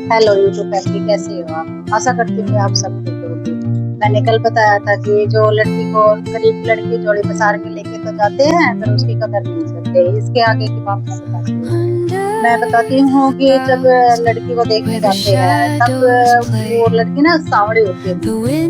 Hello YouTube family, कैसे हो आप? आशा करती हूँ आप सब ठीक होंगे। मैंने कल बताया था कि जो लड़की को गरीब लड़की जोड़ी पसार के लेके तो जाते हैं, पर उसकी कदर नहीं करते। इसके आगे की बात मैं बताती हूँ। मैं बताती हूँ कि जब लड़की को देखने जाते हैं, तब वो लड़की ना सांवड़ी होती है,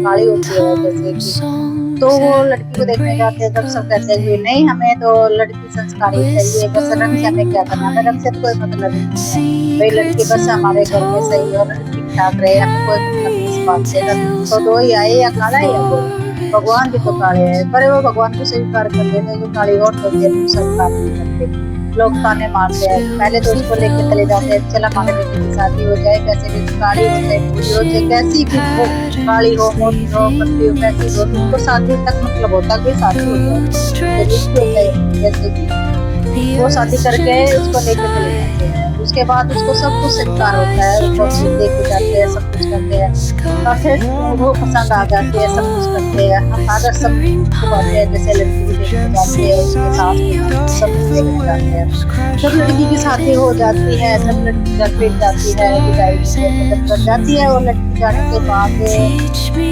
काली होती है जैसे कि। तो वो लड़की को देखने जाते हैं, जब सब कहते हैं कि नहीं, हमें तो लड़की संस्कारी चाहिए, बस रंग से हमें क्या करना, हमें रंग से तो कोई मतलब ही नहीं है। भाई लड़की बस हमारे घर में सही और ठीक ठाक रहे, हमें कोई मतलब नहीं इस बात से। रंग तो दो ही आए, या काला या गोरा। भगवान भी तो काले हैं, पर वो भगवान को स्वीकार कर लेते हैं, जो काली औरत होती है उनको स्वीकार नहीं करते। लोग ताने मारते हैं, पहले तो उसको लेके चले जाते हैं, चल हमारे बेटे की शादी हो जाए, कैसे भी काली हो चाहे बूढ़ी हो चाहे कैसी भी हो, काली हो मोटी हो पतली हो कैसी भी हो, उसको शादी तक मतलब होता है कि शादी हो जाए, फिर इसकी हो चाहे उसकी, जैसे कि वो शादी करके उसको लेके चले जाते हैं। उसके बाद उसको सब कुछ स्वीकार होता है, उसको लेके जाते हैं, सब कुछ करते हैं, और फिर वो पसंद आ जाती है, सब कुछ करते हैं। अगर सब करवाते हैं, जैसे लड़की भी देखने जाते हैं, उसके सास ससुर सब कुछ देखने जाते हैं। जब लड़की की शादी हो जाती है, जब लड़की घर पे जाती है, विदाई के लिए जब घर जाती है, और लड़की जाने के बाद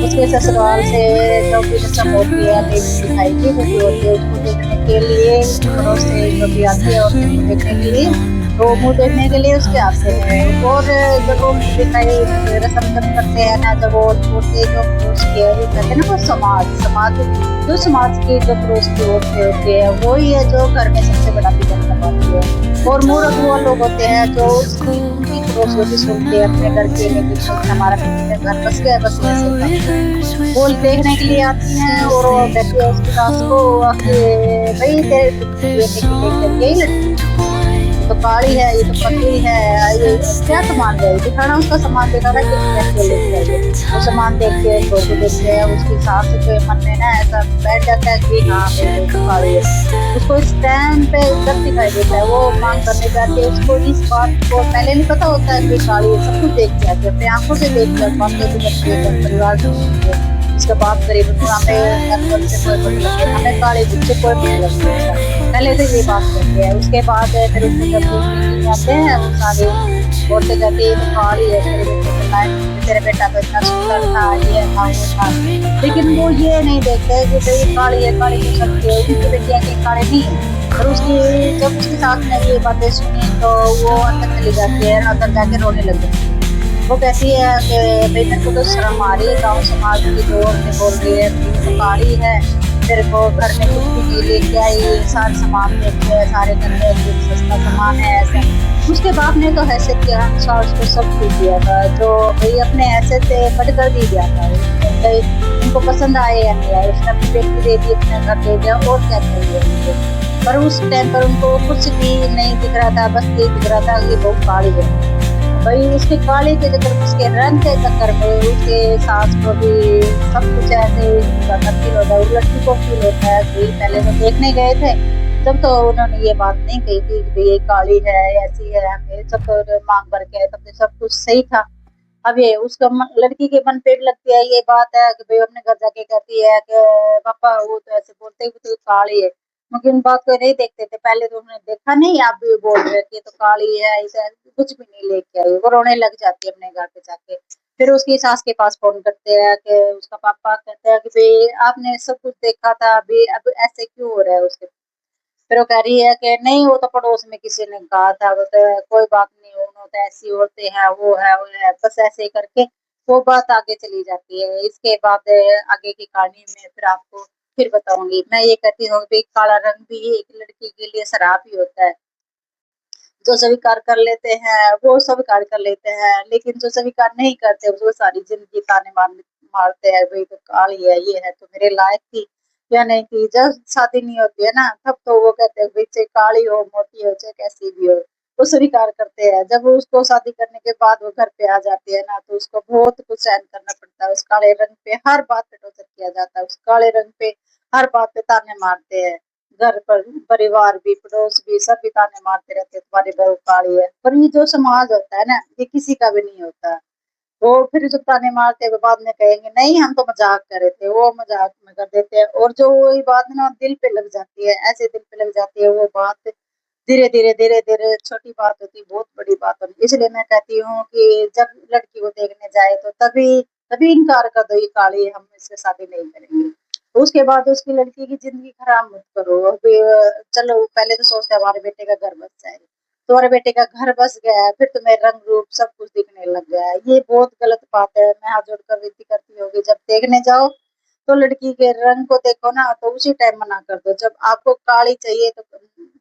उसके ससुराल से जो भी रस्म होती है, मेहंदी दिखाई की जाती होती है, उसको देखने के लिए पड़ोस से जो भी आती है औरतें को देखने के लिए, तो मुंह देखने के लिए उसके आते हैं। और जब वो मुंह दिखाई रस्म जब करते हैं ना, जब वो औरतें जो पड़ोस की है, वो कहते हैं ना, वो समाज समाज जो समाज की जो पड़ोस की औरतें होती है, वो ही है जो घर में सबसे बड़ा बिजन करवाती है। और मूर्ख वो लोग होते हैं जो उसकी उनकी पड़ोसियों की सुनते हैं, अपने घर के लिए कि नहीं, हमारा किसी में घर बस गया, बस ऐसे ही काम करते हैं। वो देखने के लिए आती हैं, और वो कहती है उसकी सास को कि भाई तेरे बेटे की लेकर यही लड़की, ये तो काली है, ये तो पतली है, ये क्या सामान है, दिखाना उसका सामान दिखाना कि कैसे लेके आई है। वो सामान देख के फोटो देखते हैं, उसकी सास के मन में ना ऐसा बैठ जाता है कि हाँ भाई वो तो काली है। उसको इस टाइम पे जब दिखाई देता है, वो मांग करने जाती है, उसको इस बात को पहले नहीं पता होता है कि काली है, सब कुछ देख के आती है, अपनी आंखों से देख कर बातें भी करती है, घर परिवार भी सुनती है। उसके बाप गरीब, हमें अनपढ़ से कोई मतलब नहीं, हमें काले धूप से कोई मतलब नहीं होता, पहले तो ये बात कहते हैं। उसके बाद फिर उसको जब देखने जाते हैं, वो सारे औरतें कहती है तो काली है, तेरे बेटे को लायक नहीं है, तेरे बेटा तो इतना सुंदर था, ये था वो था। लेकिन वो ये नहीं देखते कि भाई काली है, काली हो सकती है, उनकी बेटियां के काले नहीं है। और उसकी जब उसकी सास ने ये बातें सुनी, तो वो अंदर चली जाती है, अंदर जाके रोने लग जाती है। वो कहती है कि भाई मेरे को तो शर्म आ रही है, गांव समाज की जो औरतें बोल रही है कि ये तो काली है, तेरे को घर में कुछ भी नहीं लेके आई, सारे सामान देखे हैं, सारे घर में एक सस्ता सामान है ऐसा। उसके बाप ने तो हैसियत के अनुसार उसको सब कुछ दिया था, जो भाई अपने हैसियत से बढ़कर भी दिया था। उसने उनको पसंद आए या नहीं आए, उसने अपनी बेटी दे दी, अपने घर दे दिया, और क्या चाहिए उनको। पर उस टाइम पर उनको कुछ भी नहीं दिख रहा था, बस ये दिख रहा था कि बहुत काली है। भाई उसके काले के चक्कर में, उसके रंग के चक्कर में, उसके सास को भी सब कुछ ऐसे ज्यादा फील होता है, उस लड़की को फील होता है कि पहले वो देखने गए थे, जब तो उन्होंने ये बात नहीं कही थी कि भाई ये काली है, ऐसी है, हमें सब तो मांग भर के तब तो सब कुछ सही था। अब ये उसका लड़की के मन पे भी लगती है ये बात है कि भाई अपने घर जाके कहती है कि पापा वो तो ऐसे बोलते हैं कि तू काली है। लेकिन बात को नहीं देखते थे, पहले तो उन्होंने देखा नहीं, आप भी बोल रहे थे तो काली है, इसे कुछ भी नहीं लेके आई, वो रोने लग जाती है अपने घर पे जाके। फिर उसकी सास के पास फोन करते हैं कि उसका पापा कहते हैं कि भाई आपने सब कुछ देखा था, अभी अब ऐसे क्यों हो रहा है उसके। फिर वो कह रही है कि नहीं, वो तो पड़ोस में किसी ने कहा था, वो तो कोई बात नहीं, उन्होंने तो ऐसी होते हैं, वो है, बस ऐसे ही करके वो बात आगे चली जाती है। इसके बाद आगे की कहानी में फिर आपको फिर बताऊंगी। मैं ये कहती हूँ कि काला रंग भी एक लड़की के लिए शराब ही होता है। जो स्वीकार कर लेते हैं वो स्वीकार कर लेते हैं, लेकिन जो स्वीकार नहीं करते वो सारी जिंदगी ताने मारते हैं, भाई तो काली है, ये है, तो मेरे लायक थी या नहीं थी। जब शादी नहीं होती है ना, तब तो वो कहते हैं भाई चाहे काली हो मोटी हो चाहे कैसी भी हो, वो स्वीकार करते हैं। जब उसको शादी करने के बाद वो घर पे आ जाती है ना, तो उसको बहुत कुछ सहन करना पड़ता है। उस काले रंग पे हर बात पे टॉर्चर किया जाता है, उस काले रंग पे हर बात पे ताने मारते हैं। घर पर परिवार भी पड़ोस भी सब भी ताने मारते रहते हैं, तुम्हारी बहू काली है। पर ये जो समाज होता है ना, ये किसी का भी नहीं होता। वो फिर जो ताने मारते हैं, वो बाद में कहेंगे नहीं हम तो मजाक कर रहे थे, वो मजाक में कर देते हैं। और जो वही बात ना दिल पे लग जाती है, ऐसे दिल पे लग जाती है वो बात धीरे धीरे छोटी बात होती बहुत बड़ी बात होती। इसलिए मैं कहती हूँ कि जब लड़की को देखने जाए तो तभी तभी इनकार कर दो, ये काली हम इससे शादी नहीं करेंगे। उसके बाद उसकी लड़की की जिंदगी खराब मत करो। अभी चलो पहले तो सोचते हमारे बेटे का घर बस जाए, तुम्हारे बेटे का घर बस गया है, फिर तुम्हें रंग रूप सब कुछ दिखने लग गया है, ये बहुत गलत बात है। मैं हाथ जोड़कर विनती करती हूँ कि जब देखने जाओ तो लड़की के रंग को देखो ना, तो उसी टाइम मना कर दो। जब आपको काली चाहिए तो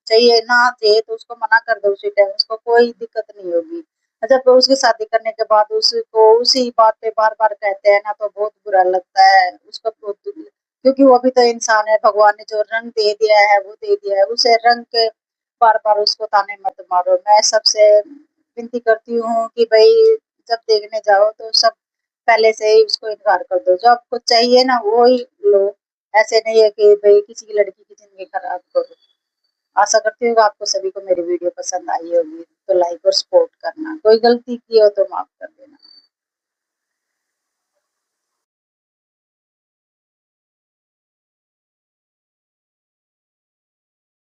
चाहिए, ना चाहिए तो उसको मना कर दो उसी टाइम, उसको कोई दिक्कत नहीं होगी। जब उसकी शादी करने के बाद उसको उसी बात पे बार बार कहते हैं ना, तो बहुत बुरा लगता है उसको बहुत क्योंकि वो भी तो इंसान है। भगवान ने जो रंग दे दिया है वो दे दिया है, उसे रंग के बार बार उसको ताने मत मारो। मैं सबसे विनती करती हूँ कि भाई जब देखने जाओ तो सब पहले से ही उसको इनकार कर दो, जो आपको चाहिए ना वो ही लो। ऐसे नहीं है कि भाई किसी की लड़की की जिंदगी खराब करो। आशा करती हूँ कि आपको सभी को मेरी वीडियो पसंद आई होगी, तो लाइक और सपोर्ट करना। कोई गलती की हो तो माफ कर देना।